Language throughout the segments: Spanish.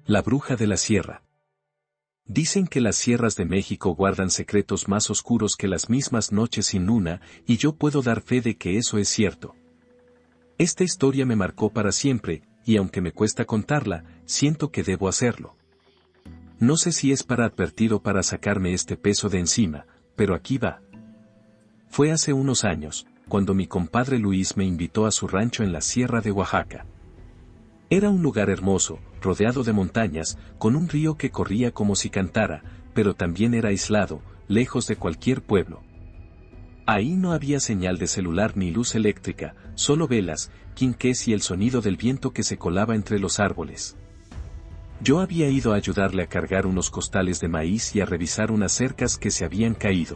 La bruja de la sierra. Dicen que las sierras de México guardan secretos más oscuros que las mismas noches sin luna, y yo puedo dar fe de que eso es cierto. Esta historia me marcó para siempre, y aunque me cuesta contarla, siento que debo hacerlo. No sé si es para advertir o para sacarme este peso de encima, pero aquí va. Fue hace unos años, cuando mi compadre Luis me invitó a su rancho en la sierra de Oaxaca. Era un lugar hermoso, rodeado de montañas, con un río que corría como si cantara, pero también era aislado, lejos de cualquier pueblo. Ahí no había señal de celular ni luz eléctrica, solo velas, quinqués y el sonido del viento que se colaba entre los árboles. Yo había ido a ayudarle a cargar unos costales de maíz y a revisar unas cercas que se habían caído.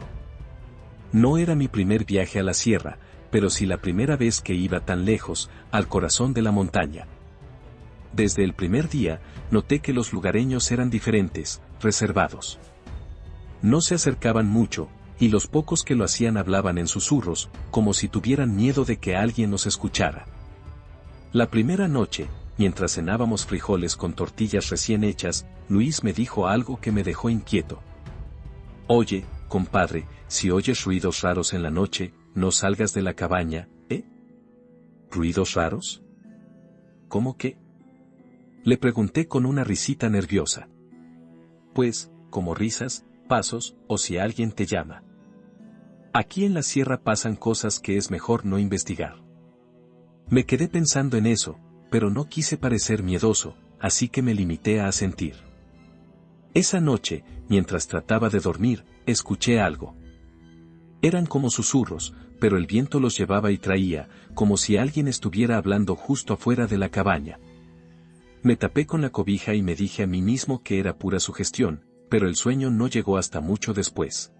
No era mi primer viaje a la sierra, pero sí la primera vez que iba tan lejos, al corazón de la montaña. Desde el primer día, noté que los lugareños eran diferentes, reservados. No se acercaban mucho, y los pocos que lo hacían hablaban en susurros, como si tuvieran miedo de que alguien nos escuchara. La primera noche, mientras cenábamos frijoles con tortillas recién hechas, Luis me dijo algo que me dejó inquieto. Oye, compadre, si oyes ruidos raros en la noche, no salgas de la cabaña, ¿eh? ¿Ruidos raros? ¿Cómo qué? Le pregunté con una risita nerviosa. Pues, como risas, pasos, o si alguien te llama. Aquí en la sierra pasan cosas que es mejor no investigar. Me quedé pensando en eso, pero no quise parecer miedoso, así que me limité a asentir. Esa noche, mientras trataba de dormir, escuché algo. Eran como susurros, pero el viento los llevaba y traía, como si alguien estuviera hablando justo afuera de la cabaña. Me tapé con la cobija y me dije a mí mismo que era pura sugestión, pero el sueño no llegó hasta mucho después.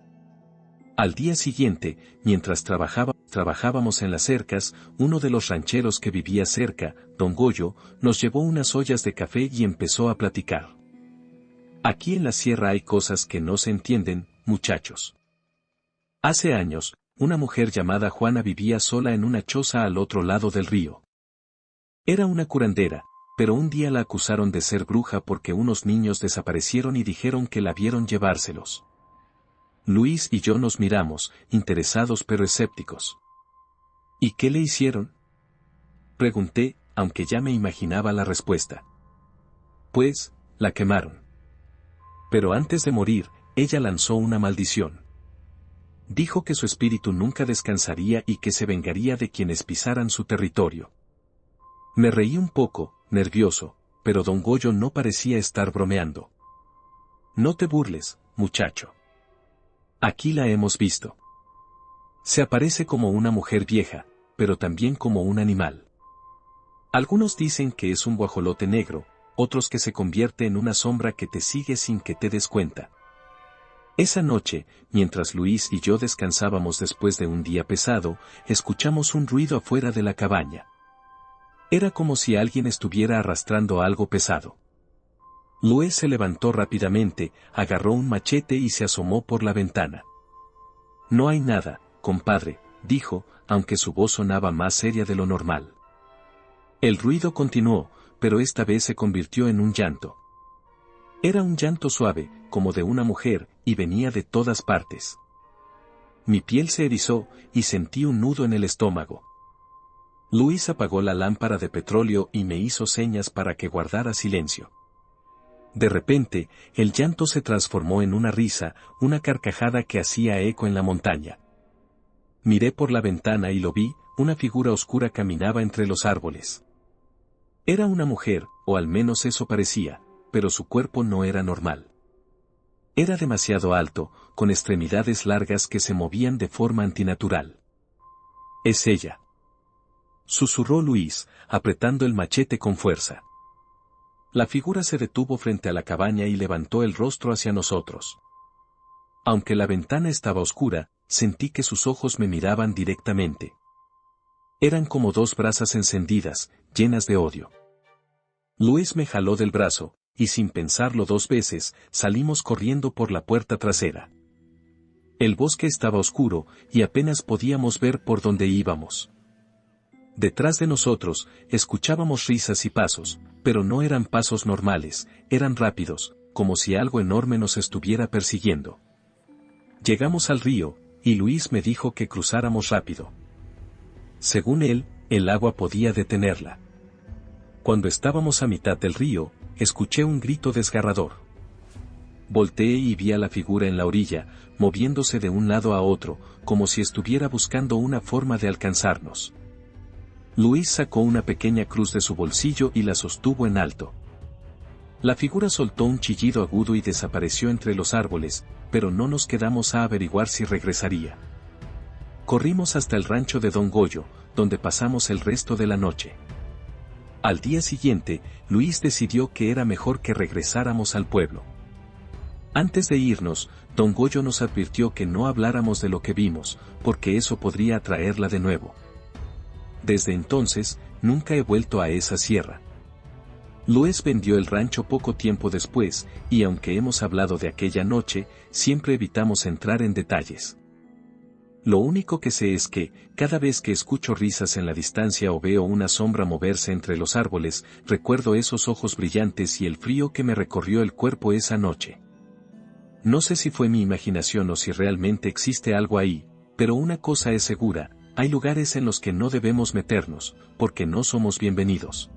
Al día siguiente, mientras trabajábamos en las cercas, uno de los rancheros que vivía cerca, don Goyo, nos llevó unas ollas de café y empezó a platicar. Aquí en la sierra hay cosas que no se entienden, muchachos. Hace años, una mujer llamada Juana vivía sola en una choza al otro lado del río. Era una curandera, pero un día la acusaron de ser bruja porque unos niños desaparecieron y dijeron que la vieron llevárselos. Luis y yo nos miramos, interesados pero escépticos. ¿Y qué le hicieron?, pregunté, aunque ya me imaginaba la respuesta. Pues, la quemaron. Pero antes de morir, ella lanzó una maldición. Dijo que su espíritu nunca descansaría y que se vengaría de quienes pisaran su territorio. Me reí un poco, nervioso, pero don Goyo no parecía estar bromeando. No te burles, muchacho. Aquí la hemos visto. Se aparece como una mujer vieja, pero también como un animal. Algunos dicen que es un guajolote negro, otros que se convierte en una sombra que te sigue sin que te des cuenta. Esa noche, mientras Luis y yo descansábamos después de un día pesado, escuchamos un ruido afuera de la cabaña. Era como si alguien estuviera arrastrando algo pesado. Luis se levantó rápidamente, agarró un machete y se asomó por la ventana. No hay nada, compadre, dijo, aunque su voz sonaba más seria de lo normal. El ruido continuó, pero esta vez se convirtió en un llanto. Era un llanto suave, como de una mujer, y venía de todas partes. Mi piel se erizó, y sentí un nudo en el estómago. Luis apagó la lámpara de petróleo y me hizo señas para que guardara silencio. De repente, el llanto se transformó en una risa, una carcajada que hacía eco en la montaña. Miré por la ventana y lo vi, una figura oscura caminaba entre los árboles. Era una mujer, o al menos eso parecía, pero su cuerpo no era normal. Era demasiado alto, con extremidades largas que se movían de forma antinatural. «Es ella», susurró Luis, apretando el machete con fuerza. La figura se detuvo frente a la cabaña y levantó el rostro hacia nosotros. Aunque la ventana estaba oscura, sentí que sus ojos me miraban directamente. Eran como dos brasas encendidas, llenas de odio. Luis me jaló del brazo, y sin pensarlo dos veces, salimos corriendo por la puerta trasera. El bosque estaba oscuro, y apenas podíamos ver por dónde íbamos. Detrás de nosotros, escuchábamos risas y pasos, pero no eran pasos normales, eran rápidos, como si algo enorme nos estuviera persiguiendo. Llegamos al río, y Luis me dijo que cruzáramos rápido. Según él, el agua podía detenerla. Cuando estábamos a mitad del río, escuché un grito desgarrador. Volteé y vi a la figura en la orilla, moviéndose de un lado a otro, como si estuviera buscando una forma de alcanzarnos. Luis sacó una pequeña cruz de su bolsillo y la sostuvo en alto. La figura soltó un chillido agudo y desapareció entre los árboles, pero no nos quedamos a averiguar si regresaría. Corrimos hasta el rancho de Don Goyo, donde pasamos el resto de la noche. Al día siguiente, Luis decidió que era mejor que regresáramos al pueblo. Antes de irnos, Don Goyo nos advirtió que no habláramos de lo que vimos, porque eso podría atraerla de nuevo. Desde entonces, nunca he vuelto a esa sierra. Luis vendió el rancho poco tiempo después, y aunque hemos hablado de aquella noche, siempre evitamos entrar en detalles. Lo único que sé es que, cada vez que escucho risas en la distancia o veo una sombra moverse entre los árboles, recuerdo esos ojos brillantes y el frío que me recorrió el cuerpo esa noche. No sé si fue mi imaginación o si realmente existe algo ahí, pero una cosa es segura, hay lugares en los que no debemos meternos, porque no somos bienvenidos.